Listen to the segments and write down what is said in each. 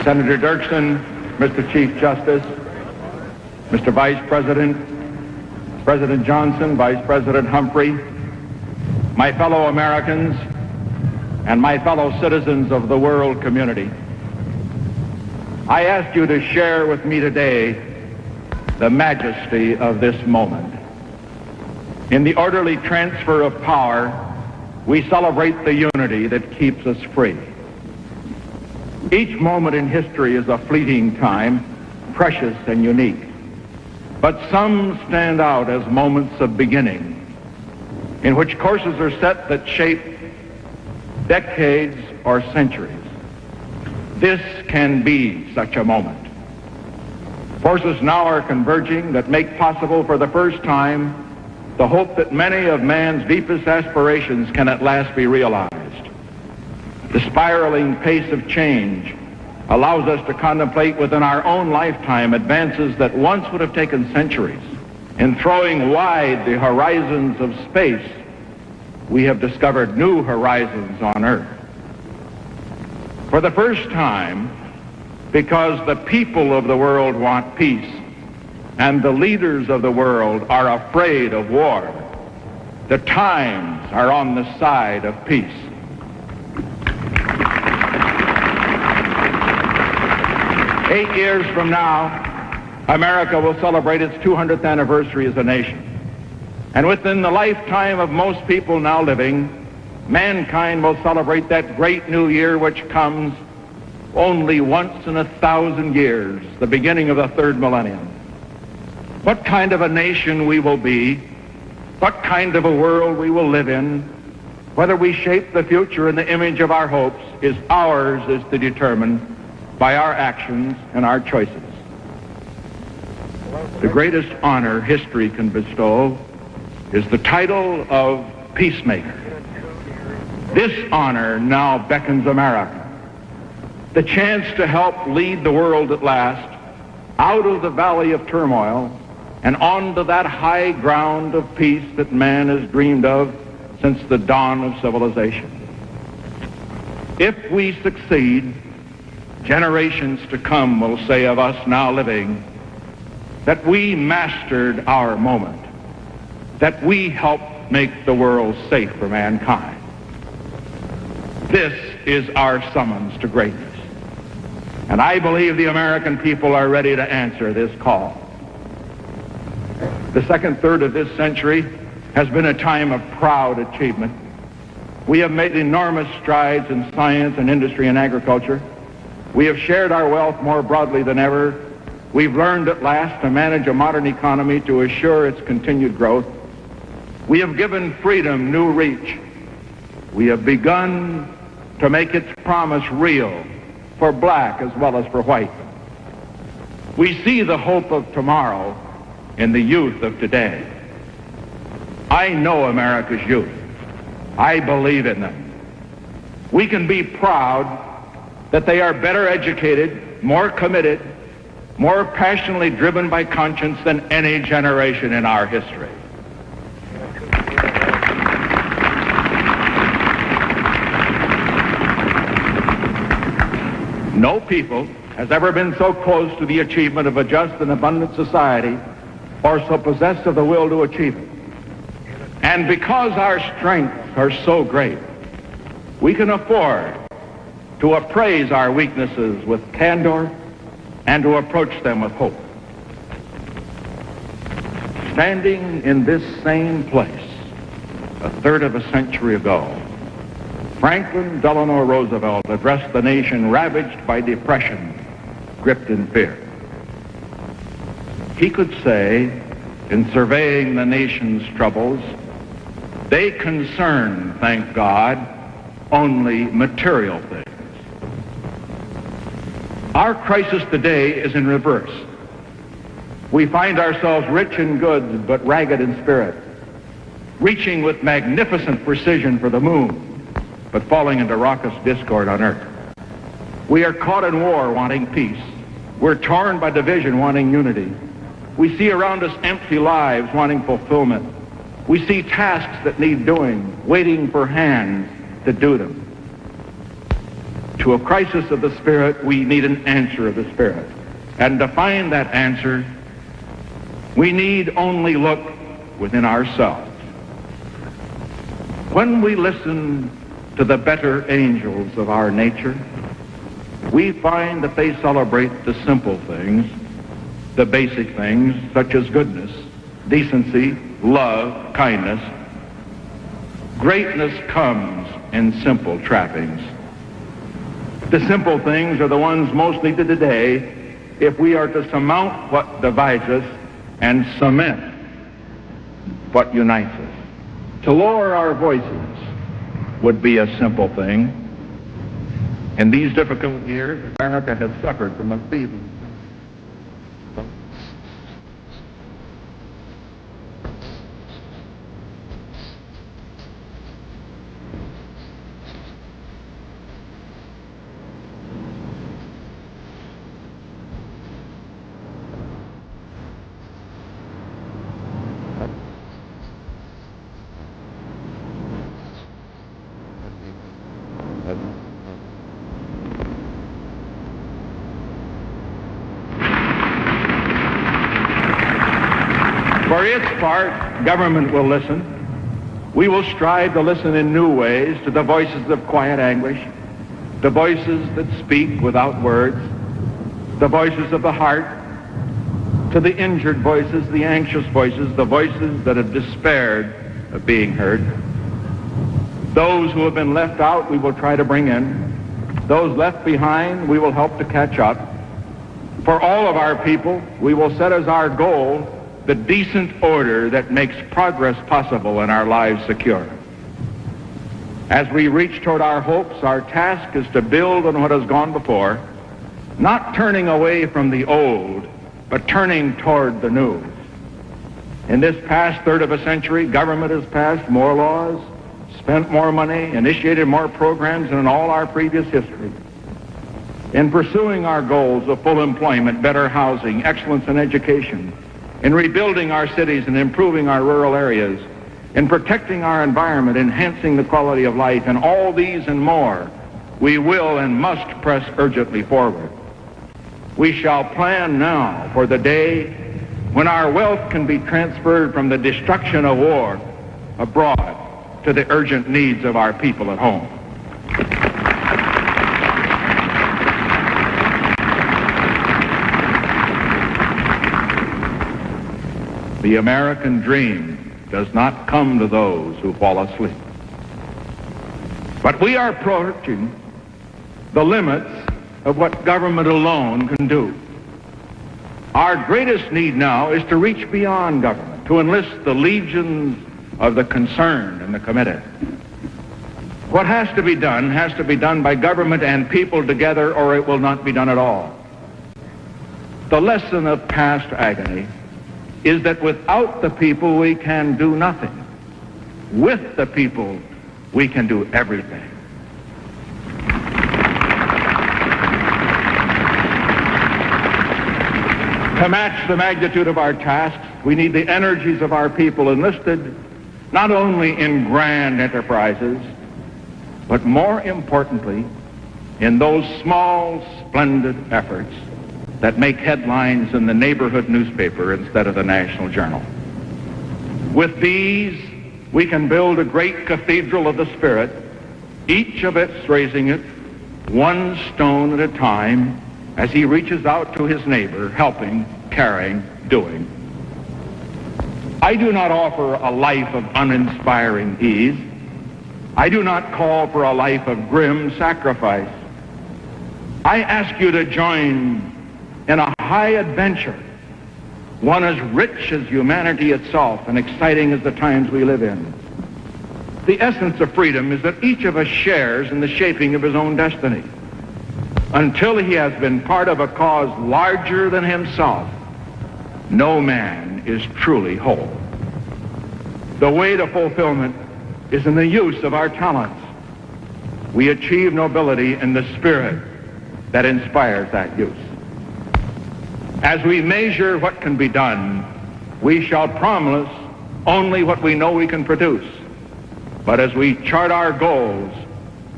Senator Dirksen, Mr. Chief Justice, Mr. Vice President, President Johnson, Vice President Humphrey, my fellow Americans, and my fellow citizens of the world community, I ask you to share with me today the majesty of this moment. In the orderly transfer of power, we celebrate the unity that keeps us free. Each moment in history is a fleeting time, precious and unique. But some stand out as moments of beginning, in which courses are set that shape decades or centuries. This can be such a moment. Forces now are converging that make possible for the first time the hope that many of man's deepest aspirations can at last be realized. The spiraling pace of change allows us to contemplate within our own lifetime advances that once would have taken centuries. In throwing wide the horizons of space, we have discovered new horizons on Earth. For the first time, because the people of the world want peace and the leaders of the world are afraid of war, the times are on the side of peace. Eight years from now, America will celebrate its 200th anniversary as a nation. And within the lifetime of most people now living, mankind will celebrate that great new year which comes only once in 1,000 years, the beginning of the third millennium. What kind of a nation we will be, what kind of a world we will live in, whether we shape the future in the image of our hopes, is ours is to determine by our actions and our choices. The greatest honor history can bestow is the title of peacemaker. This honor now beckons America, the chance to help lead the world at last out of the valley of turmoil and onto that high ground of peace that man has dreamed of since the dawn of civilization. If we succeed, generations to come will say of us now living that we mastered our moment, that we helped make the world safe for mankind. This is our summons to greatness. And I believe the American people are ready to answer this call. The second third of this century has been a time of proud achievement. We have made enormous strides in science and industry and agriculture. We have shared our wealth more broadly than ever. We've learned at last to manage a modern economy to assure its continued growth. We have given freedom new reach. We have begun to make its promise real for black as well as for white. We see the hope of tomorrow in the youth of today. I know America's youth. I believe in them. We can be proud that they are better educated, more committed, more passionately driven by conscience than any generation in our history. No people has ever been so close to the achievement of a just and abundant society or so possessed of the will to achieve it. And because our strengths are so great, we can afford to appraise our weaknesses with candor and to approach them with hope. Standing in this same place a third of a century ago, Franklin Delano Roosevelt addressed the nation ravaged by depression, gripped in fear. He could say, in surveying the nation's troubles, they concern, thank God, only material things. Our crisis today is in reverse. We find ourselves rich in goods but ragged in spirit, reaching with magnificent precision for the moon, but falling into raucous discord on earth. We are caught in war wanting peace. We're torn by division wanting unity. We see around us empty lives wanting fulfillment. We see tasks that need doing, waiting for hands to do them. To a crisis of the Spirit, we need an answer of the Spirit. And to find that answer, we need only look within ourselves. When we listen to the better angels of our nature, we find that they celebrate the simple things, the basic things, such as goodness, decency, love, kindness. Greatness comes in simple trappings. The simple things are the ones most needed today if we are to surmount what divides us and cement what unites us. To lower our voices would be a simple thing. In these difficult years, America has suffered from a feeble. For its part, government will listen. We will strive to listen in new ways to the voices of quiet anguish, the voices that speak without words, the voices of the heart, to the injured voices, the anxious voices, the voices that have despaired of being heard. Those who have been left out, we will try to bring in. Those left behind, we will help to catch up. For all of our people, we will set as our goal the decent order that makes progress possible and our lives secure. As we reach toward our hopes, our task is to build on what has gone before, not turning away from the old, but turning toward the new. In this past third of a century, government has passed more laws, spent more money, initiated more programs than in all our previous history. In pursuing our goals of full employment, better housing, excellence in education, in rebuilding our cities and improving our rural areas, in protecting our environment, enhancing the quality of life, and all these and more, we will and must press urgently forward. We shall plan now for the day when our wealth can be transferred from the destruction of war abroad to the urgent needs of our people at home. The American dream does not come to those who fall asleep. But we are approaching the limits of what government alone can do. Our greatest need now is to reach beyond government, to enlist the legions of the concerned and the committed. What has to be done by government and people together, or it will not be done at all. The lesson of past agony is that without the people we can do nothing. With the people we can do everything. To match the magnitude of our tasks, we need the energies of our people enlisted not only in grand enterprises, but more importantly, in those small, splendid efforts that make headlines in the neighborhood newspaper instead of the national journal. With these, we can build a great cathedral of the Spirit, each of us raising it one stone at a time as he reaches out to his neighbor, helping, caring, doing. I do not offer a life of uninspiring ease. I do not call for a life of grim sacrifice. I ask you to join in a high adventure, one as rich as humanity itself and exciting as the times we live in. The essence of freedom is that each of us shares in the shaping of his own destiny. Until he has been part of a cause larger than himself, no man is truly whole. The way to fulfillment is in the use of our talents. We achieve nobility in the spirit that inspires that use. As we measure what can be done, we shall promise only what we know we can produce. But as we chart our goals,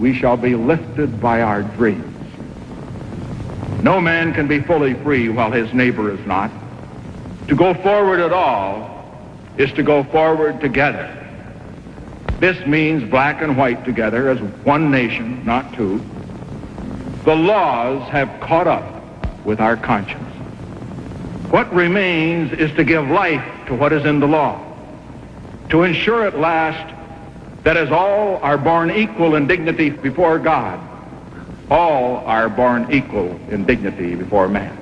we shall be lifted by our dreams. No man can be fully free while his neighbor is not. To go forward at all is to go forward together. This means black and white together as one nation, not two. The laws have caught up with our conscience. What remains is to give life to what is in the law, to ensure at last that as all are born equal in dignity before God, all are born equal in dignity before man.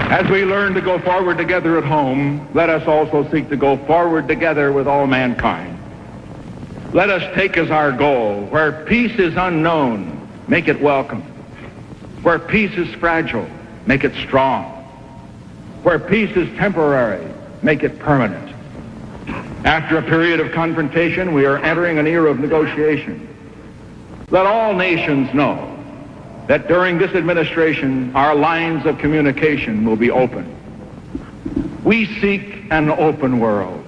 As we learn to go forward together at home, let us also seek to go forward together with all mankind. Let us take as our goal, where peace is unknown, make it welcome. Where peace is fragile, make it strong. Where peace is temporary, make it permanent. After a period of confrontation, we are entering an era of negotiation. Let all nations know that during this administration, our lines of communication will be open. We seek an open world,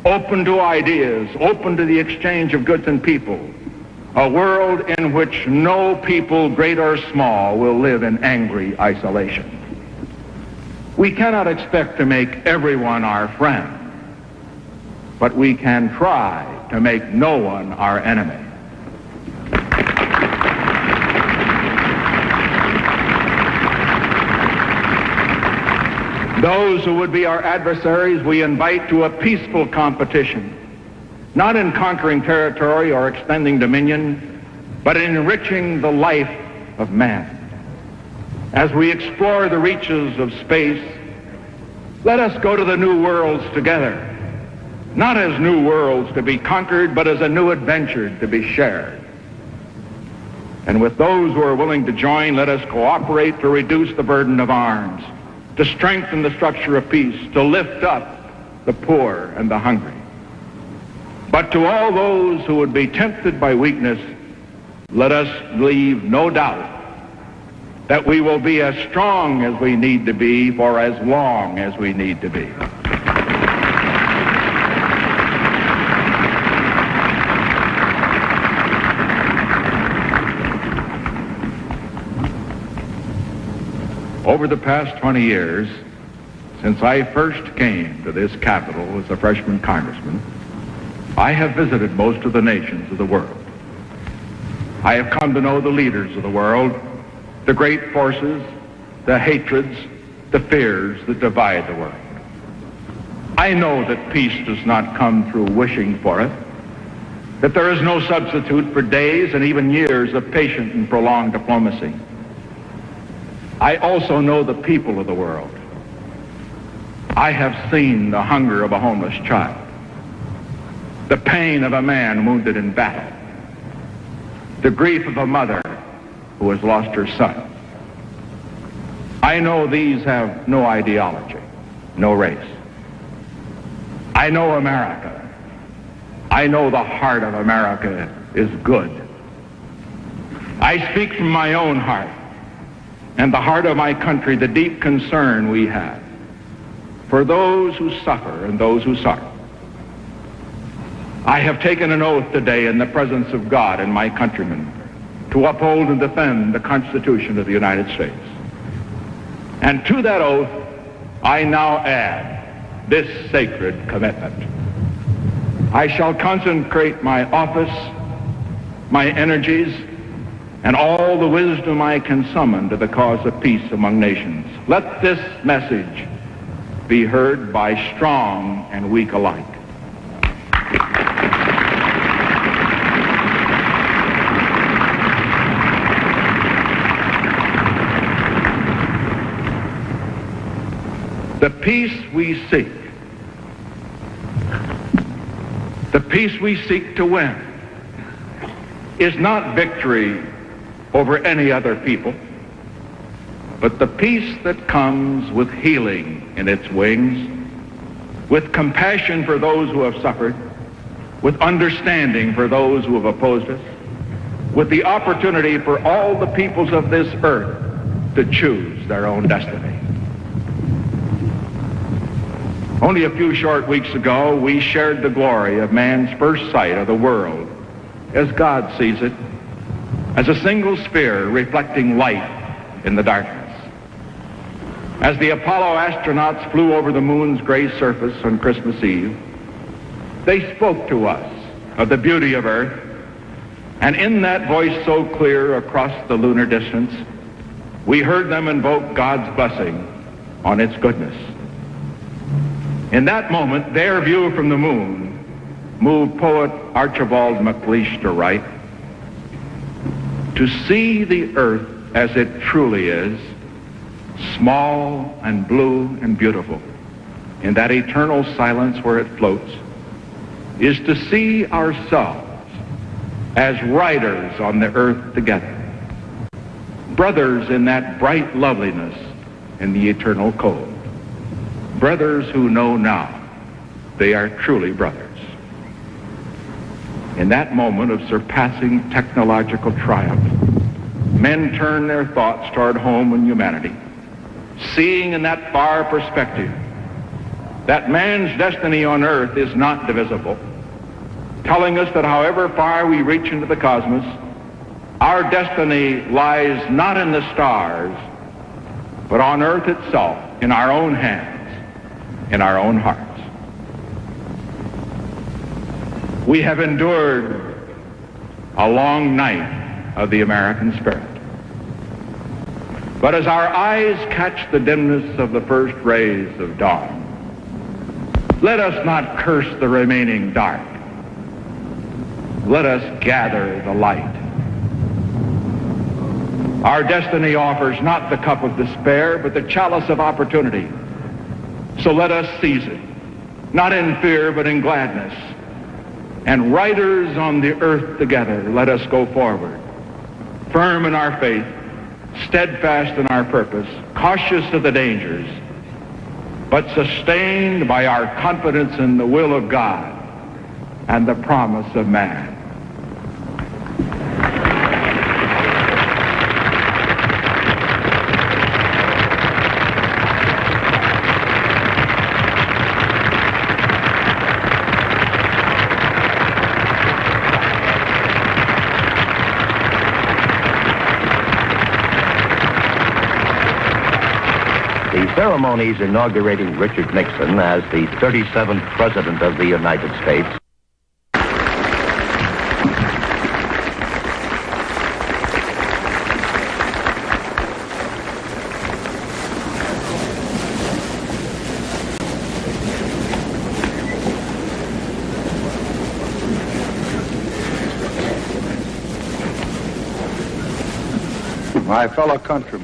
open to ideas, open to the exchange of goods and people, a world in which no people, great or small, will live in angry isolation. We cannot expect to make everyone our friend, but we can try to make no one our enemy. Those who would be our adversaries, we invite to a peaceful competition, not in conquering territory or extending dominion, but in enriching the life of man. As we explore the reaches of space, let us go to the new worlds together, not as new worlds to be conquered, but as a new adventure to be shared. And with those who are willing to join, let us cooperate to reduce the burden of arms, to strengthen the structure of peace, to lift up the poor and the hungry. But to all those who would be tempted by weakness, let us leave no doubt that we will be as strong as we need to be for as long as we need to be. Over the past 20 years, since I first came to this capital as a freshman congressman, I have visited most of the nations of the world. I have come to know the leaders of the world, the great forces, the hatreds, the fears that divide the world. I know that peace does not come through wishing for it, that there is no substitute for days and even years of patient and prolonged diplomacy. I also know the people of the world. I have seen the hunger of a homeless child, the pain of a man wounded in battle, the grief of a mother who has lost her son. I know these have no ideology, no race. I know America. I know the heart of America is good. I speak from my own heart and the heart of my country, the deep concern we have for those who suffer and those who sorrow. I have taken an oath today in the presence of God and my countrymen to uphold and defend the Constitution of the United States. And to that oath, I now add this sacred commitment. I shall consecrate my office, my energies, and all the wisdom I can summon to the cause of peace among nations. Let this message be heard by strong and weak alike. The peace we seek, the peace we seek to win, is not victory over any other people, but the peace that comes with healing in its wings, with compassion for those who have suffered, with understanding for those who have opposed us, with the opportunity for all the peoples of this earth to choose their own destiny. Only a few short weeks ago, we shared the glory of man's first sight of the world as God sees it, as a single sphere reflecting light in the darkness. As the Apollo astronauts flew over the moon's gray surface on Christmas Eve, they spoke to us of the beauty of Earth, and in that voice so clear across the lunar distance, we heard them invoke God's blessing on its goodness. In that moment, their view from the moon moved poet Archibald MacLeish to write, "To see the earth as it truly is, small and blue and beautiful, in that eternal silence where it floats, is to see ourselves as riders on the earth together, brothers in that bright loveliness in the eternal cold, brothers who know now they are truly brothers." In that moment of surpassing technological triumph, men turn their thoughts toward home and humanity, seeing in that far perspective that man's destiny on earth is not divisible, telling us that however far we reach into the cosmos, our destiny lies not in the stars, but on earth itself, in our own hands, in our own hearts. We have endured a long night of the American spirit. But as our eyes catch the dimness of the first rays of dawn, let us not curse the remaining dark. Let us gather the light. Our destiny offers not the cup of despair, but the chalice of opportunity. So let us seize it, not in fear, but in gladness. And riders on the earth together, let us go forward, firm in our faith, steadfast in our purpose, cautious of the dangers, but sustained by our confidence in the will of God and the promise of man. The ceremonies inaugurating Richard Nixon as the 37th President of the United States My fellow countrymen,